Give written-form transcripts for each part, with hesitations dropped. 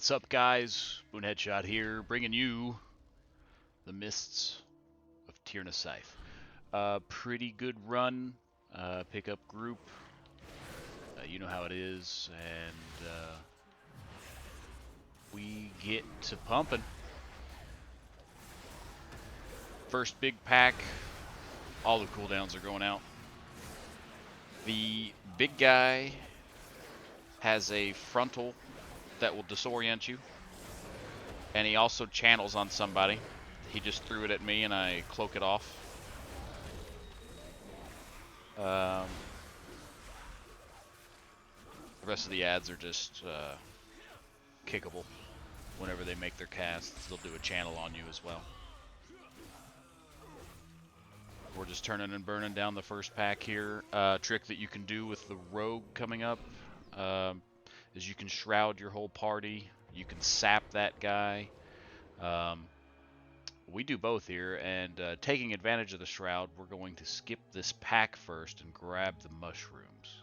What's up, guys? Boon Headshot here, bringing you the Mists of Tirna Scithe. Pretty good run, pickup group. You know how it is, and we get to pumping. First big pack, all the cooldowns are going out. The big guy has a frontal that will disorient you, and he also channels on somebody. He just threw it at me and I cloak it off. The rest of the ads are just kickable. Whenever they make their casts, they'll do a channel on you as well. We're just turning and burning down the first pack here. Trick that you can do with the rogue coming up is you can shroud your whole party. You can sap that guy. We do both here, and taking advantage of the shroud, we're going to skip this pack first and grab the mushrooms.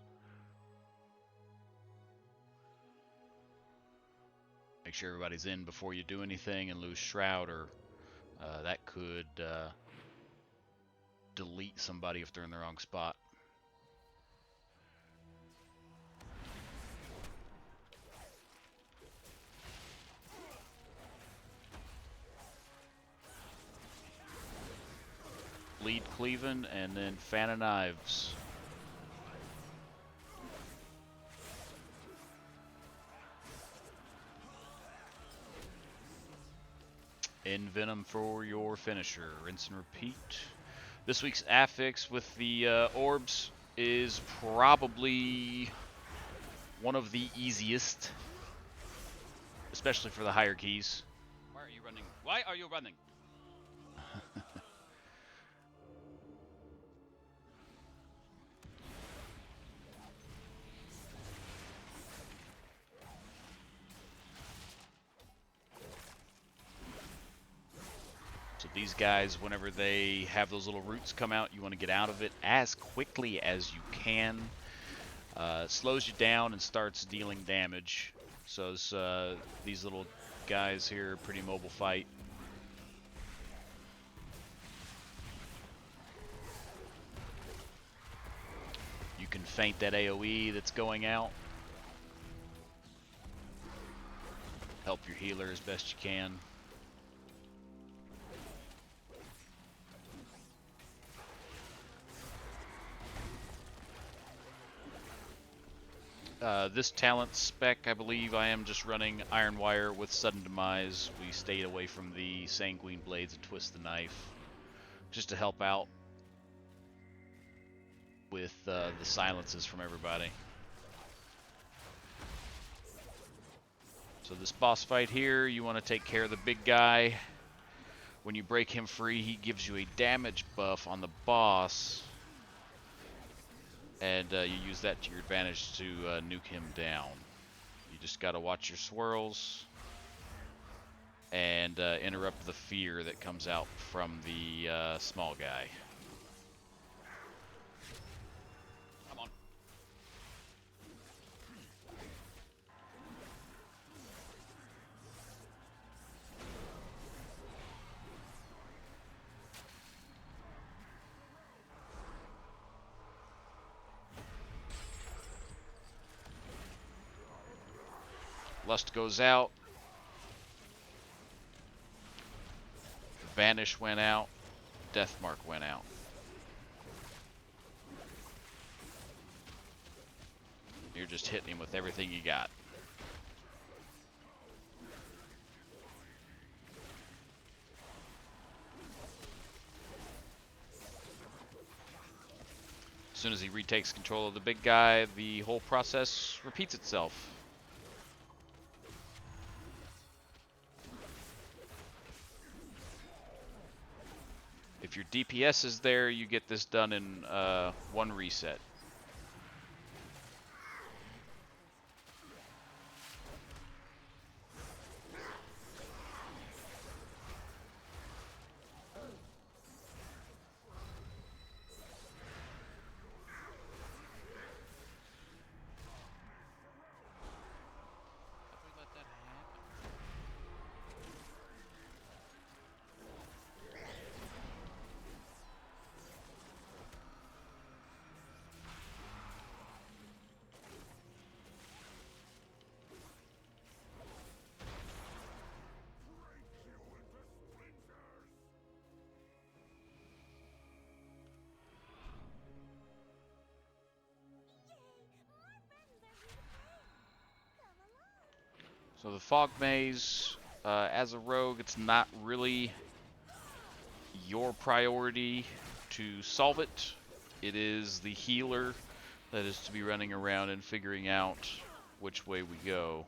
Make sure everybody's in before you do anything and lose shroud, or that could delete somebody if they're in the wrong spot. Lead cleaving and then fan of knives. Envenom for your finisher. Rinse and repeat. This week's affix with the orbs is probably one of the easiest, especially for the higher keys. Why are you running? Why are you running? So these guys, whenever they have those little roots come out, you want to get out of it as quickly as you can. Slows you down and starts dealing damage. So these little guys here, pretty mobile fight. You can feint that AoE that's going out. Help your healer as best you can. This talent spec, I believe I am just running Iron Wire with Sudden Demise. We stayed away from the Sanguine Blades and Twist the Knife, just to help out with the silences from everybody. So this boss fight here, you want to take care of the big guy. When you break him free, he gives you a damage buff on the boss. And you use that to your advantage to nuke him down. You just got to watch your swirls and interrupt the fear that comes out from the small guy. Come on. Lust goes out. Vanish went out. Deathmark went out. You're just hitting him with everything you got. As soon as he retakes control of the big guy, the whole process repeats itself. If your DPS is there, you get this done in one reset. Have we let that happen? So the Fog Maze, as a rogue, it's not really your priority to solve it. It is the healer that is to be running around and figuring out which way we go.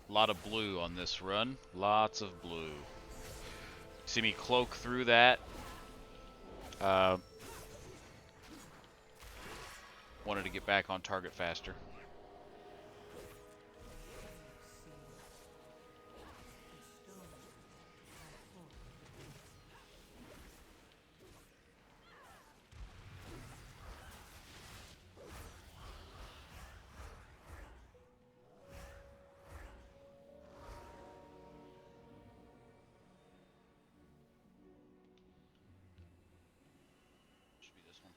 A lot of blue on this run. Lots of blue. See me cloak through that. Wanted to get back on target faster. Should be this one.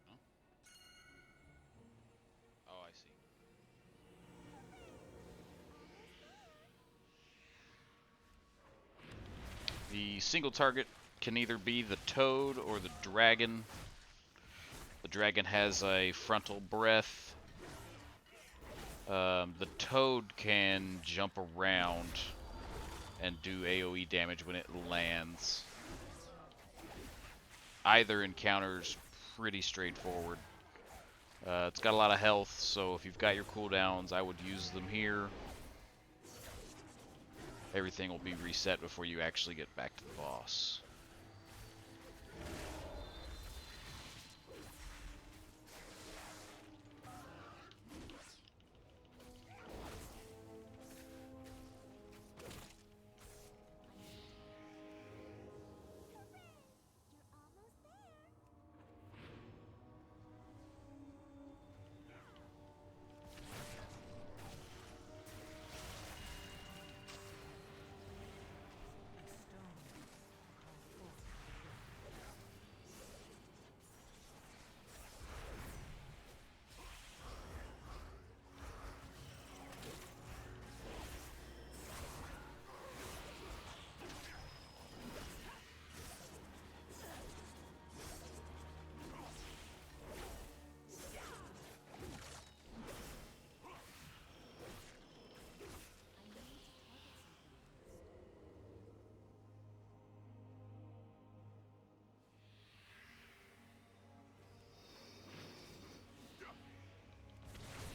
No? Oh, I see. The single target can either be the toad or the dragon. The dragon has a frontal breath. The toad can jump around and do AoE damage when it lands. Either encounter's pretty straightforward. It's got a lot of health, so if you've got your cooldowns, I would use them here. Everything will be reset before you actually get back to the boss.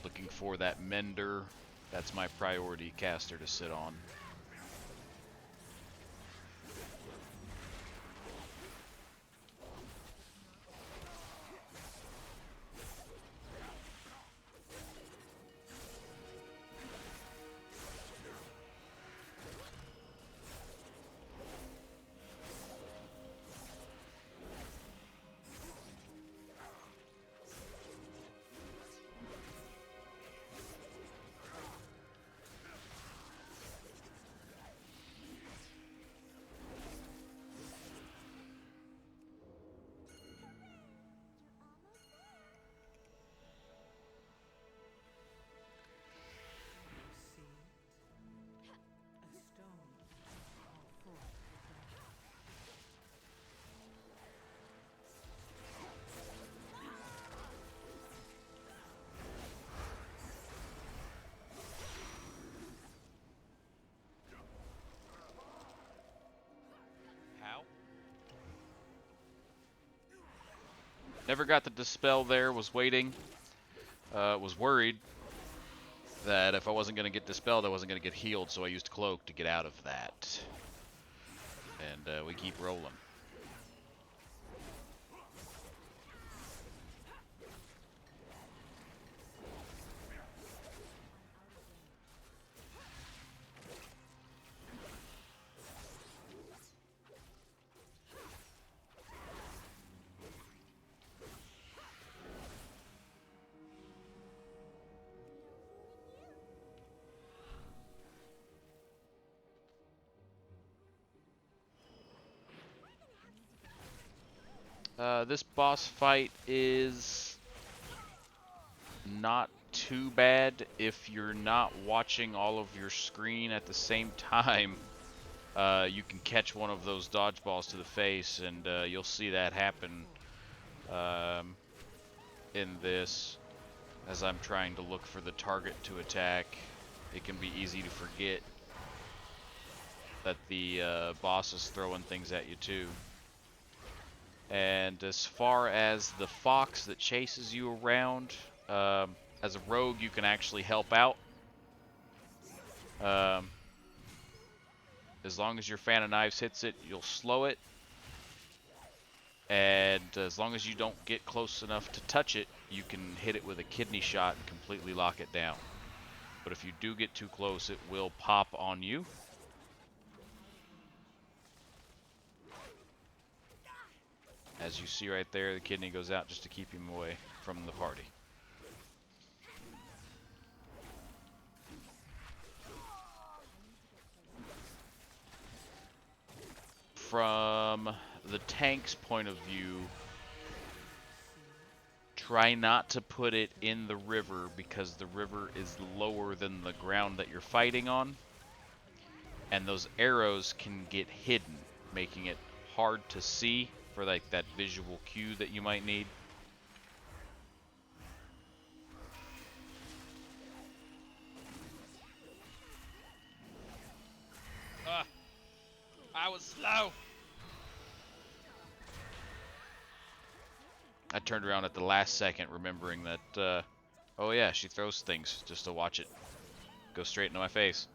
Looking for that Mender. That's my priority caster to sit on. Never got the dispel there, was waiting. Was worried that if I wasn't going to get dispelled, I wasn't going to get healed, so I used cloak to get out of that. And we keep rolling. This boss fight is not too bad if you're not watching all of your screen at the same time. You can catch one of those dodgeballs to the face, and you'll see that happen in this. As I'm trying to look for the target to attack, it can be easy to forget that the boss is throwing things at you too. And as far as the fox that chases you around, as a rogue you can actually help out. As long as your fan of knives hits it, you'll slow it. And as long as you don't get close enough to touch it, you can hit it with a kidney shot and completely lock it down. But if you do get too close, it will pop on you. As you see right there, the kidney goes out just to keep him away from the party. From the tank's point of view, try not to put it in the river because the river is lower than the ground that you're fighting on. And those arrows can get hidden, making it hard to see for like that visual cue that you might need. I was slow. I turned around at the last second, remembering that, oh yeah, she throws things just to watch it go straight into my face.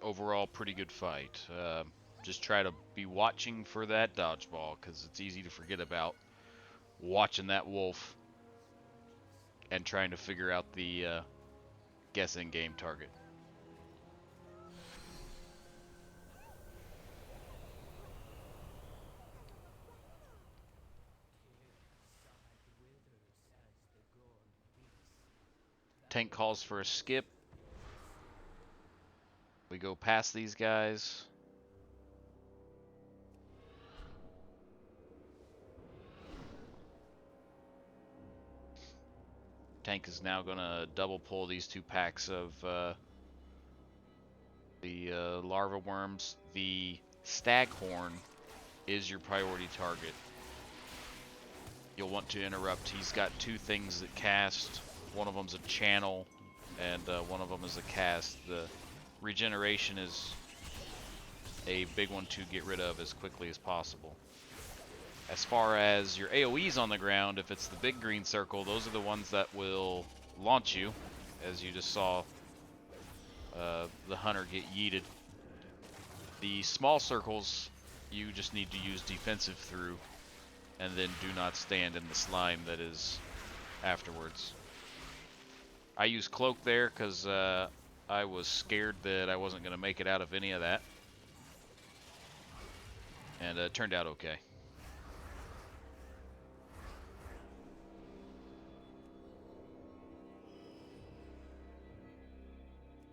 Overall, pretty good fight. Just try to be watching for that dodgeball, because it's easy to forget about watching that wolf and trying to figure out the guessing game target. Tank calls for a skip. We go past these guys. Tank is now going to double pull these 2 packs of the larva worms. The staghorn is your priority target. You'll want to interrupt. He's got 2 things that cast. One of them's a channel, and one of them is a cast. The regeneration is a big one to get rid of as quickly as possible. As far as your AoEs on the ground, if it's the big green circle, those are the ones that will launch you, as you just saw the hunter get yeeted. The small circles, you just need to use defensive through, and then do not stand in the slime that is afterwards. I used Cloak there because I was scared that I wasn't going to make it out of any of that. And it turned out okay.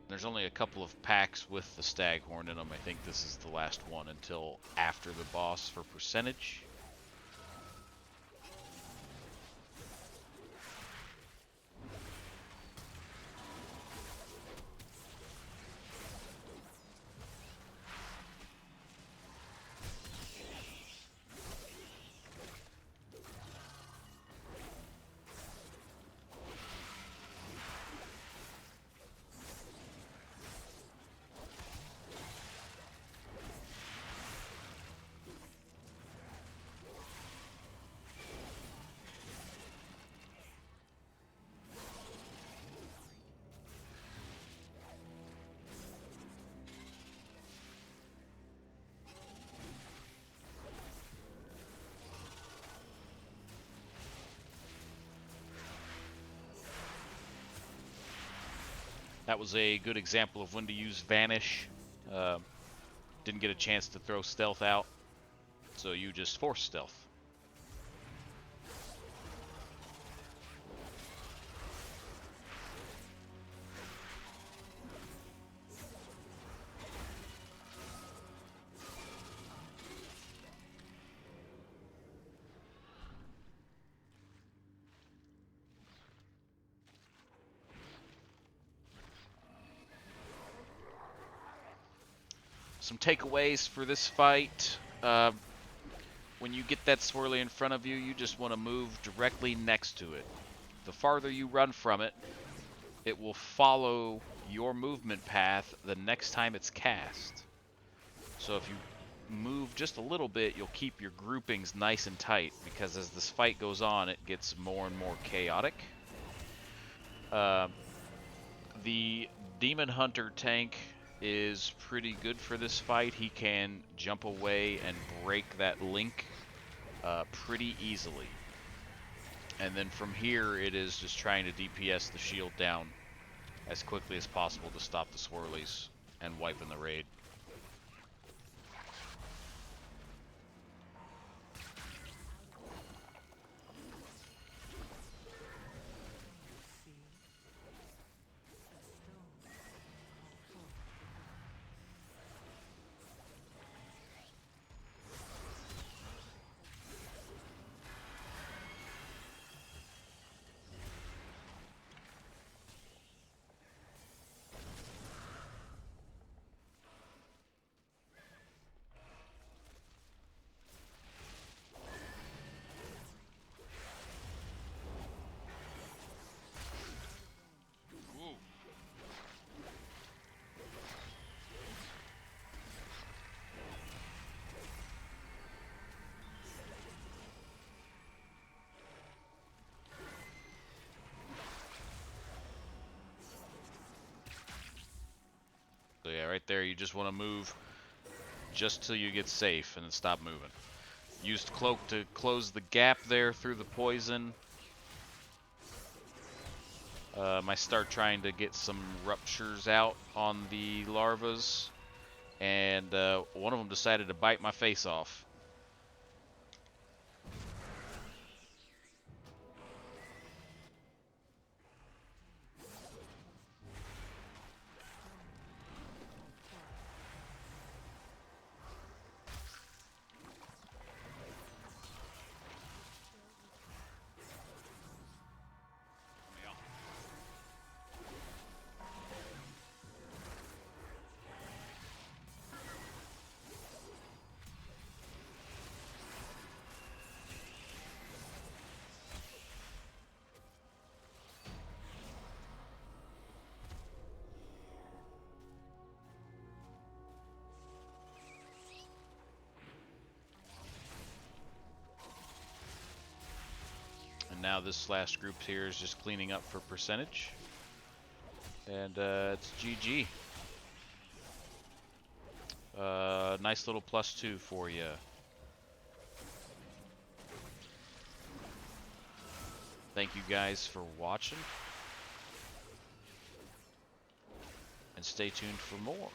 There's only a couple of packs with the Staghorn in them. I think this is the last one until after the boss for percentage. That was a good example of when to use Vanish. Didn't get a chance to throw Stealth out, so you just force Stealth. Some takeaways for this fight. When you get that swirly in front of you, you just want to move directly next to it. The farther you run from it, it will follow your movement path the next time it's cast. So if you move just a little bit, you'll keep your groupings nice and tight, because as this fight goes on, it gets more and more chaotic. The Demon Hunter tank is pretty good for this fight. He can jump away and break that link pretty easily. And then from here, it is just trying to DPS the shield down as quickly as possible to stop the swirlies and wiping the raid. So yeah, right there, you just want to move just till you get safe and then stop moving. Used Cloak to close the gap there through the poison. I start trying to get some ruptures out on the larvas, and one of them decided to bite my face off. And now this last group here is just cleaning up for percentage. And it's GG. Nice little +2 for you. Thank you guys for watching. and stay tuned for more.